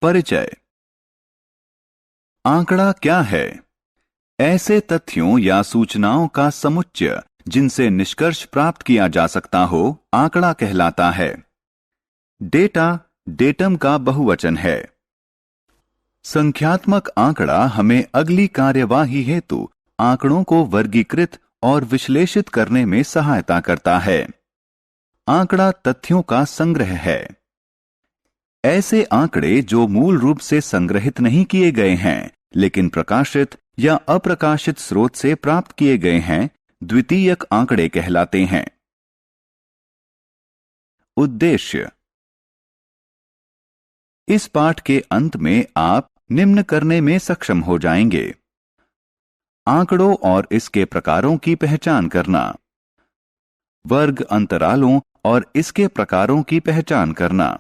परिचय। आंकड़ा क्या है? ऐसे तथ्यों या सूचनाओं का समुच्चय जिनसे निष्कर्ष प्राप्त किया जा सकता हो, आंकड़ा कहलाता है। डेटा, डेटम का बहुवचन है। संख्यात्मक आंकड़ा हमें अगली कार्यवाही हेतु आंकड़ों को वर्गीकृत और विश्लेषित करने में सहायता करता है। आंकड़ा तथ्यों का संग्रह है। ऐसे आंकड़े जो मूल रूप से संग्रहित नहीं किए गए हैं लेकिन प्रकाशित या अप्रकाशित स्रोत से प्राप्त किए गए हैं, द्वितीयक आंकड़े कहलाते हैं। उद्देश्य। इस पाठ के अंत में आप निम्न करने में सक्षम हो जाएंगे: आंकड़ों और इसके प्रकारों की पहचान करना, वर्ग अंतरालों और इसके प्रकारों की पहचान करना,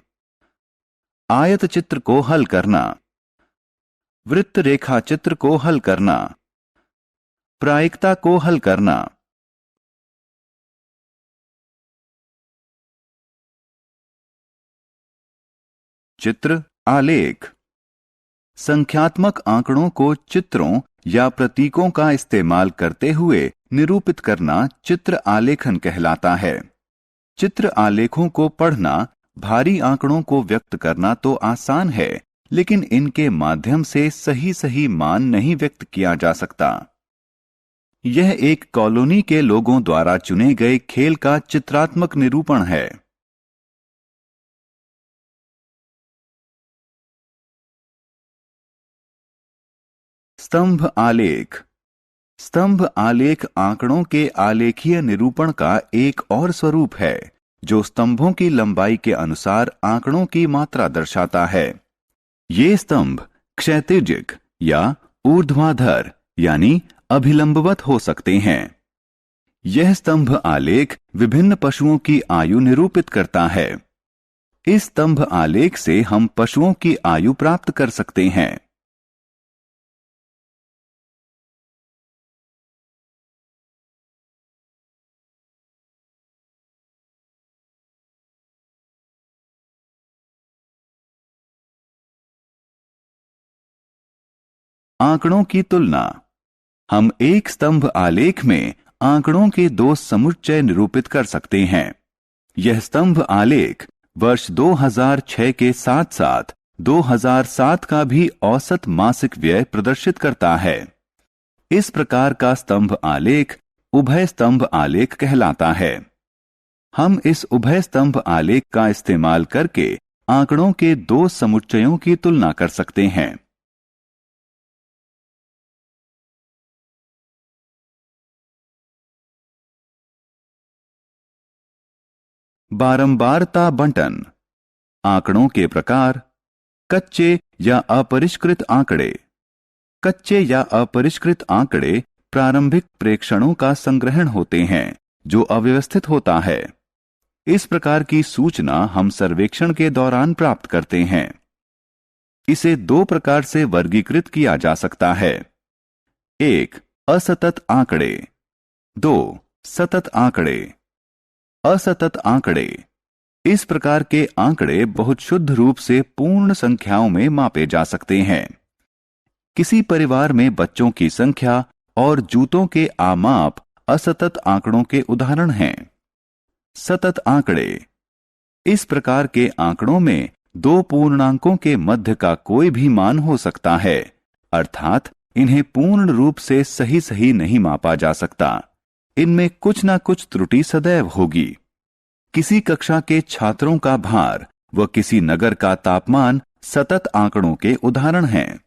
आयत चित्र को हल करना, वृत्त रेखा चित्र को हल करना, प्रायिकता को हल करना। चित्र आलेख। संख्यात्मक आंकड़ों को चित्रों या प्रतीकों का इस्तेमाल करते हुए निरूपित करना चित्र आलेखन कहलाता है। चित्र आलेखों को पढ़ना भारी आंकड़ों को व्यक्त करना तो आसान है, लेकिन इनके माध्यम से सही मान नहीं व्यक्त किया जा सकता। यह एक कॉलोनी के लोगों द्वारा चुने गए खेल का चित्रात्मक निरूपण है। स्तंभ आलेख। स्तंभ आलेख आंकड़ों के आलेखीय निरूपण का एक और स्वरूप है, जो स्तंभों की लंबाई के अनुसार आंकड़ों की मात्रा दर्शाता है। ये स्तंभ क्षैतिजिक या ऊर्ध्वाधर यानी अभिलंबवत हो सकते हैं। यह स्तंभ आलेख विभिन्न पशुओं की आयु निरूपित करता है। इस स्तंभ आलेख से हम पशुओं की आयु प्राप्त कर सकते हैं। आंकड़ों की तुलना। हम एक स्तंभ आलेख में आंकड़ों के दो समुच्चय निरूपित कर सकते हैं। यह स्तंभ आलेख वर्ष 2006 के साथ साथ 2007 का भी औसत मासिक व्यय प्रदर्शित करता है। इस प्रकार का स्तंभ आलेख उभय स्तंभ आलेख कहलाता है। हम इस उभय स्तंभ आलेख का इस्तेमाल करके आंकड़ों के दो समुच्चयों की तुलना कर सकते हैं। बारंबारता बंटन। आंकड़ों के प्रकार। कच्चे या अपरिष्कृत आंकड़े। कच्चे या अपरिष्कृत आंकड़े प्रारंभिक प्रेक्षणों का संग्रहण होते हैं जो अव्यवस्थित होता है। इस प्रकार की सूचना हम सर्वेक्षण के दौरान प्राप्त करते हैं। इसे दो प्रकार से वर्गीकृत किया जा सकता है: 1. असतत आंकड़े। 2. सतत आंकड़े। असतत आंकड़े। इस प्रकार के आंकड़े बहुत शुद्ध रूप से पूर्ण संख्याओं में मापे जा सकते हैं। किसी परिवार में बच्चों की संख्या और जूतों के आमाप असतत आंकड़ों के उदाहरण हैं। सतत आंकड़े। इस प्रकार के आंकड़ों में दो पूर्णांकों के मध्य का कोई भी मान हो सकता है, अर्थात इन्हें पूर्ण रूप से सही नहीं मापा जा सकता। इनमें कुछ ना कुछ त्रुटि सदैव होगी। किसी कक्षा के छात्रों का भार व किसी नगर का तापमान सतत आंकड़ों के उदाहरण हैं।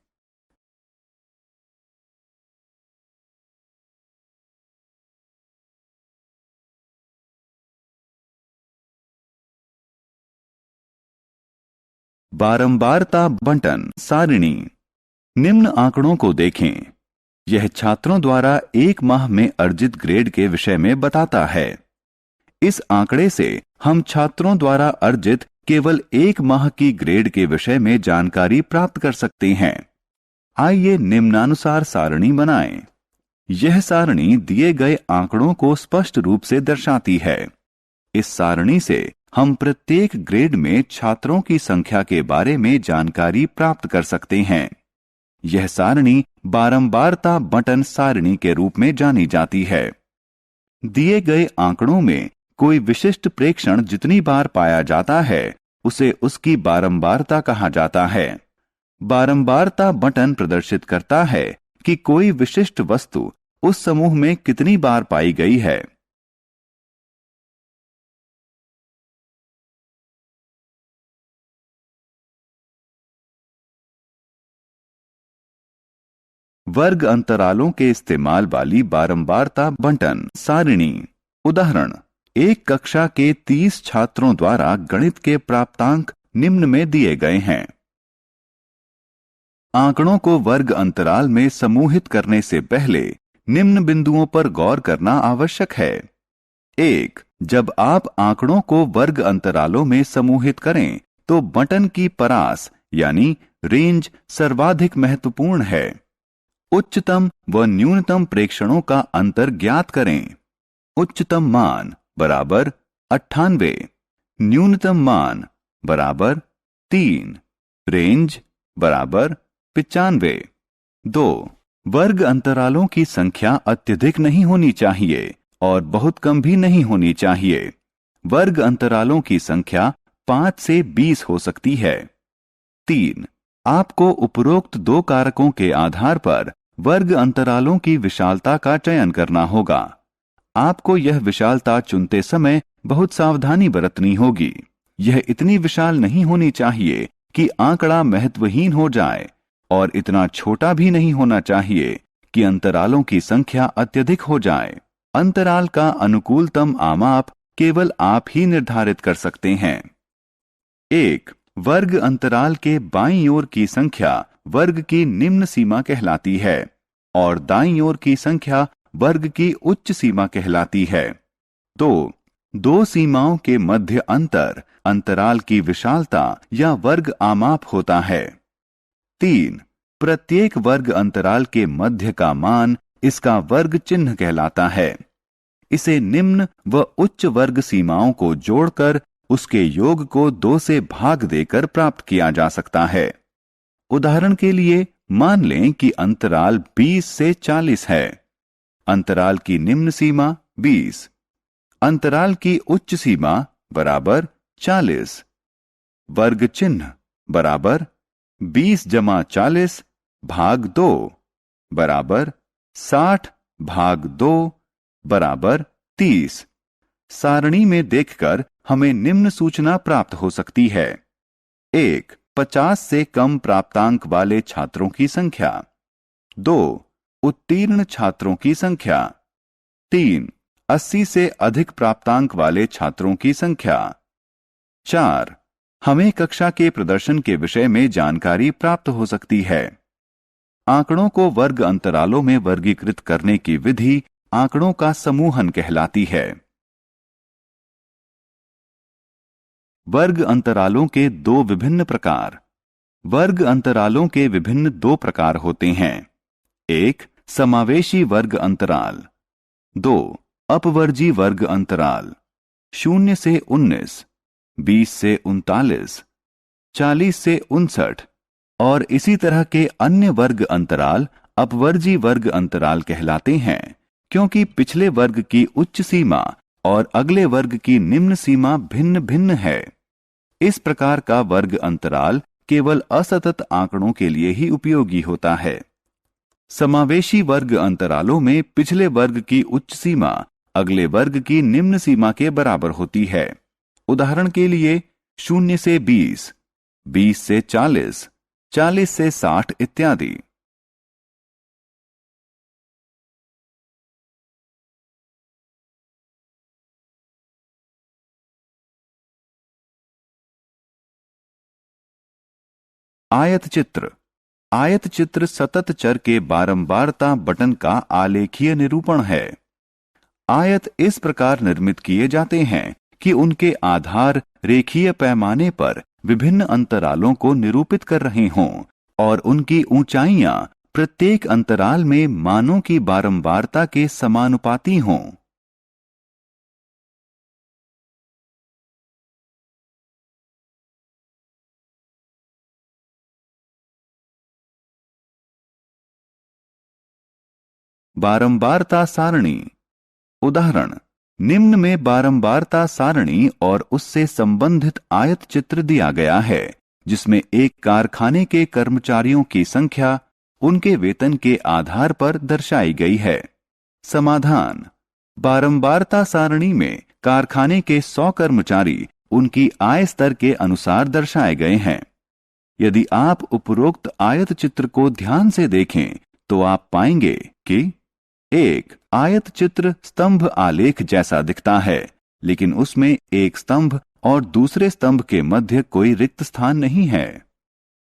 बारंबारता बंटन सारिणी। निम्न आंकड़ों को देखें। यह छात्रों द्वारा एक माह में अर्जित ग्रेड के विषय में बताता है। इस आंकड़े से हम छात्रों द्वारा अर्जित केवल एक माह की ग्रेड के विषय में जानकारी प्राप्त कर सकते हैं। आइए निम्नानुसार सारणी बनाएं। यह सारणी दिए गए आंकड़ों को स्पष्ट रूप से दर्शाती है। इस सारणी से हम प्रत्येक ग्रेड में छात्रों की संख्या के बारे में जानकारी प्राप्त कर सकते हैं। यह सारणी बारंबारता बटन सारणी के रूप में जानी जाती है। दिए गए आंकड़ों में कोई विशिष्ट प्रेक्षण जितनी बार पाया जाता है उसे उसकी बारंबारता कहा जाता है। बारंबारता बटन प्रदर्शित करता है कि कोई विशिष्ट वस्तु उस समूह में कितनी बार पाई गई है। वर्ग अंतरालों के इस्तेमाल वाली बारंबारता बटन सारणी। उदाहरण, एक कक्षा के 30 छात्रों द्वारा गणित के प्राप्तांक निम्न में दिए गए हैं। आंकड़ों को वर्ग अंतराल में समूहित करने से पहले निम्न बिंदुओं पर गौर करना आवश्यक है। 1. जब आप आंकड़ों को वर्ग अंतरालों में समूहित करें तो बटन की परास यानी रेंज सर्वाधिक महत्वपूर्ण है। उच्चतम व न्यूनतम प्रेक्षणों का अंतर ज्ञात करें। उच्चतम मान बराबर 98, न्यूनतम मान बराबर 3, रेंज बराबर 95। 2. वर्ग अंतरालों की संख्या अत्यधिक नहीं होनी चाहिए और बहुत कम भी नहीं होनी चाहिए। वर्ग अंतरालों की संख्या 5 से 20 हो सकती है। 3. आपको उपरोक्त दो कारकों के आधार पर वर्ग अंतरालों की विशालता का चयन करना होगा। आपको यह विशालता चुनते समय बहुत सावधानी बरतनी होगी। यह इतनी विशाल नहीं होनी चाहिए कि आंकड़ा महत्वहीन हो जाए और इतना छोटा भी नहीं होना चाहिए कि अंतरालों की संख्या अत्यधिक हो जाए। अंतराल का अनुकूलतम आमाप केवल आप ही निर्धारित कर सकते हैं। 1. वर्ग अंतराल के बाईं ओर की संख्या वर्ग की निम्न सीमा कहलाती है और दाईं ओर की संख्या वर्ग की उच्च सीमा कहलाती है। 2. दो सीमाओं के मध्य अंतर अंतराल की विशालता या वर्ग आमाप होता है। 3. प्रत्येक वर्ग अंतराल के मध्य का मान इसका वर्ग चिन्ह कहलाता है। इसे निम्न व उच्च वर्ग सीमाओं को जोड़कर उसके योग को 2 से भाग देकर प्राप्त किया जा सकता है। उदाहरण के लिए मान लें कि अंतराल 20 से 40 है। अंतराल की निम्न सीमा 20, अंतराल की उच्च सीमा बराबर 40। वर्ग चिन्ह बराबर 20 जमा 40 भाग 2 बराबर 60 भाग 2 बराबर 30। सारणी में देखकर हमें निम्न सूचना प्राप्त हो सकती है। 1. 50 से कम प्राप्तांक वाले छात्रों की संख्या। 2. उत्तीर्ण छात्रों की संख्या। 3. 80 से अधिक प्राप्तांक वाले छात्रों की संख्या। 4. हमें कक्षा के प्रदर्शन के विषय में जानकारी प्राप्त हो सकती है। आंकड़ों को वर्ग अंतरालों में वर्गीकृत करने की विधि आंकड़ों का समूहन कहलाती है। वर्ग अंतरालों के दो विभिन्न प्रकार। वर्ग अंतरालों के विभिन्न दो प्रकार होते हैं। 1. समावेशी वर्ग अंतराल। 2. अपवर्जी वर्ग अंतराल। 0 से 19, 20 से 39, 40 से 59 और इसी तरह के अन्य वर्ग अंतराल अपवर्जी वर्ग अंतराल कहलाते हैं, क्योंकि पिछले वर्ग की उच्च सीमा और अगले वर्ग की निम्न सीमा भिन्न भिन्न है। इस प्रकार का वर्ग अंतराल केवल असतत आंकड़ों के लिए ही उपयोगी होता है। समावेशी वर्ग अंतरालों में पिछले वर्ग की उच्च सीमा अगले वर्ग की निम्न सीमा के बराबर होती है। उदाहरण के लिए 0 से 20, 20 से 40, 40 से 60 इत्यादि। आयत चित्र। आयत चित्र सतत चर के बारंबारता बटन का आलेखीय निरूपण है। आयत इस प्रकार निर्मित किए जाते हैं कि उनके आधार रेखीय पैमाने पर विभिन्न अंतरालों को निरूपित कर रहे हों और उनकी ऊंचाइयां प्रत्येक अंतराल में मानों की बारंबारता के समानुपाती हों। बारंबारता सारणी। उदाहरण, निम्न में बारंबारता सारणी और उससे संबंधित आयत चित्र दिया गया है, जिसमें एक कारखाने के कर्मचारियों की संख्या उनके वेतन के आधार पर दर्शाई गई है। समाधान, बारंबारता सारणी में कारखाने के 100 कर्मचारी उनकी आय स्तर के अनुसार दर्शाए गए हैं। यदि आप उपरोक्त आयत चित्र को ध्यान से देखें तो आप पाएंगे कि एक आयत चित्र स्तंभ आलेख जैसा दिखता है, लेकिन उसमें एक स्तंभ और दूसरे स्तंभ के मध्य कोई रिक्त स्थान नहीं है।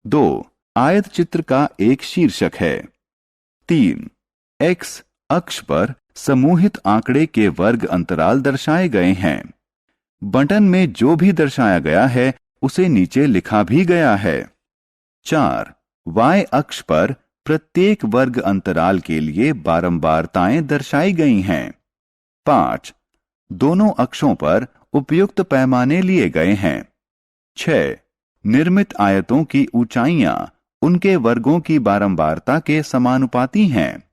2. आयत चित्र का एक शीर्षक है। 3. एक्स अक्ष पर समूहित आंकड़े के वर्ग अंतराल दर्शाए गए हैं। बटन में जो भी दर्शाया गया है उसे नीचे लिखा भी गया है। 4. वाई अक्ष पर प्रत्येक वर्ग अंतराल के लिए बारंबारताएं दर्शाई गई हैं। 5. दोनों अक्षों पर उपयुक्त पैमाने लिए गए हैं। 6. निर्मित आयतों की ऊंचाइयां उनके वर्गों की बारंबारता के समानुपाती हैं।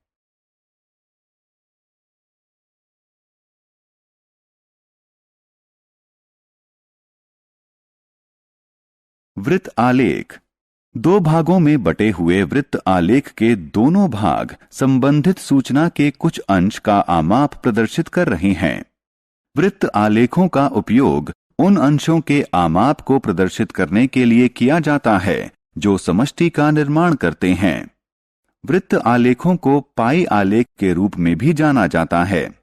वृत्त आलेख। 2 भागों में बटे हुए वृत्त आलेख के दोनों भाग संबंधित सूचना के कुछ अंश का आमाप प्रदर्शित कर रहे हैं। वृत्त आलेखों का उपयोग उन अंशों के आमाप को प्रदर्शित करने के लिए किया जाता है जो समष्टि का निर्माण करते हैं। वृत्त आलेखों को पाई आलेख के रूप में भी जाना जाता है।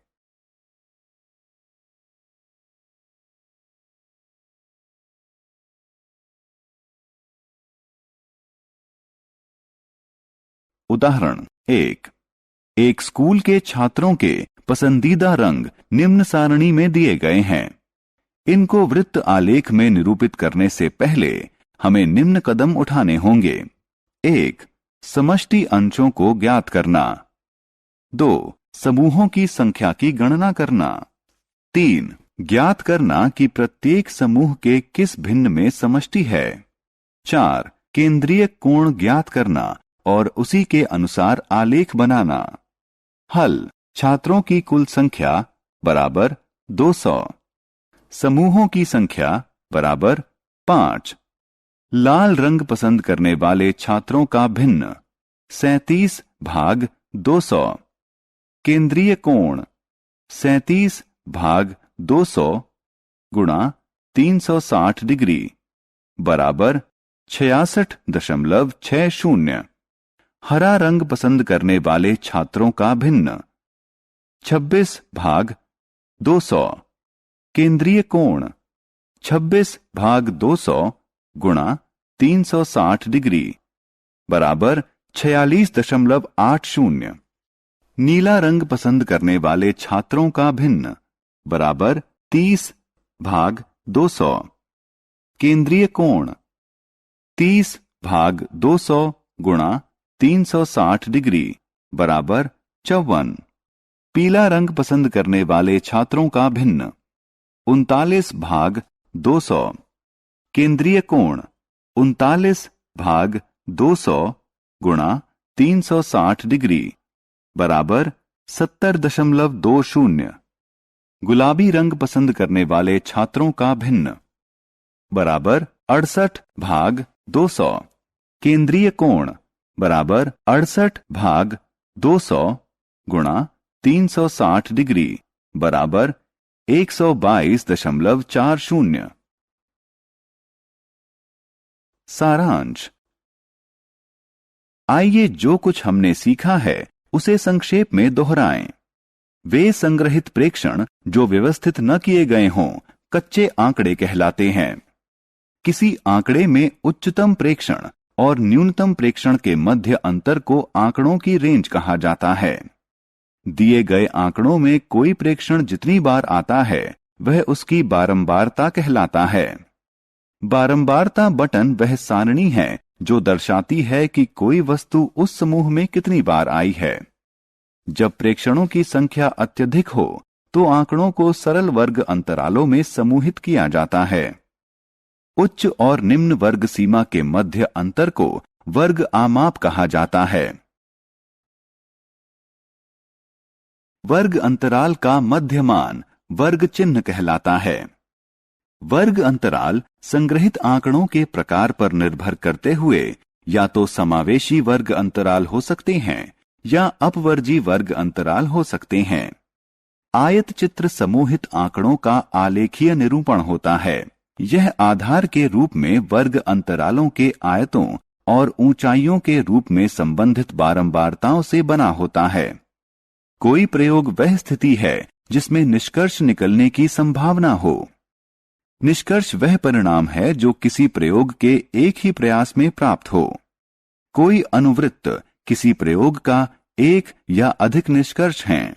उदाहरण 1. एक स्कूल के छात्रों के पसंदीदा रंग निम्न सारणी में दिए गए हैं। इनको वृत्त आलेख में निरूपित करने से पहले हमें निम्न कदम उठाने होंगे। 1. समष्टि अंशों को ज्ञात करना। 2. समूहों की संख्या की गणना करना। 3. ज्ञात करना कि प्रत्येक समूह के किस भिन्न में समष्टि है। 4. केंद्रीय कोण ज्ञात करना और उसी के अनुसार आलेख बनाना। हल, छात्रों की कुल संख्या बराबर 200, समूहों की संख्या बराबर 5। लाल रंग पसंद करने वाले छात्रों का भिन्न 37 भाग 200। केंद्रीय कोण 37 भाग 200 गुणा 360 डिग्री बराबर 66.60। हरा रंग पसंद करने वाले छात्रों का भिन्न 26 भाग 200। केंद्रीय कोण 26 भाग 200 गुणा 360 डिग्री बराबर 46.80। नीला रंग पसंद करने वाले छात्रों का भिन्न बराबर 30 भाग 200। केंद्रीय कोण 30 भाग 200 गुणा 360 डिग्री बराबर 54। पीला रंग पसंद करने वाले छात्रों का भिन्न 39 भाग 200। केंद्रीय कोण 39 भाग 200 गुणा 360 डिग्री बराबर 70.20। गुलाबी रंग पसंद करने वाले छात्रों का भिन्न बराबर 68 भाग 200। केंद्रीय कोण बराबर 68 भाग 200 गुणा 360 डिग्री बराबर 122.40। सारांश। आइए जो कुछ हमने सीखा है उसे संक्षेप में दोहराएं। वे संग्रहित प्रेक्षण जो व्यवस्थित न किए गए हों कच्चे आंकड़े कहलाते हैं। किसी आंकड़े में उच्चतम प्रेक्षण और न्यूनतम प्रेक्षण के मध्य अंतर को आंकड़ों की रेंज कहा जाता है। दिए गए आंकड़ों में कोई प्रेक्षण जितनी बार आता है वह उसकी बारंबारता कहलाता है। बारंबारता बटन वह सारणी है जो दर्शाती है कि कोई वस्तु उस समूह में कितनी बार आई है। जब प्रेक्षणों की संख्या अत्यधिक हो तो आंकड़ों को सरल वर्ग अंतरालों में समूहित किया जाता है। उच्च और निम्न वर्ग सीमा के मध्य अंतर को वर्ग आमाप कहा जाता है। वर्ग अंतराल का मध्यमान वर्ग चिन्ह कहलाता है। वर्ग अंतराल संग्रहित आंकड़ों के प्रकार पर निर्भर करते हुए या तो समावेशी वर्ग अंतराल हो सकते हैं या अपवर्जी वर्ग अंतराल हो सकते हैं। आयत चित्र समूहित आंकड़ों का आलेखीय निरूपण होता है। यह आधार के रूप में वर्ग अंतरालों के आयतों और ऊंचाइयों के रूप में संबंधित बारंबारताओं से बना होता है। कोई प्रयोग वह स्थिति है जिसमें निष्कर्ष निकलने की संभावना हो। निष्कर्ष वह परिणाम है जो किसी प्रयोग के एक ही प्रयास में प्राप्त हो। कोई अनुवृत्त किसी प्रयोग का एक या अधिक निष्कर्ष हैं।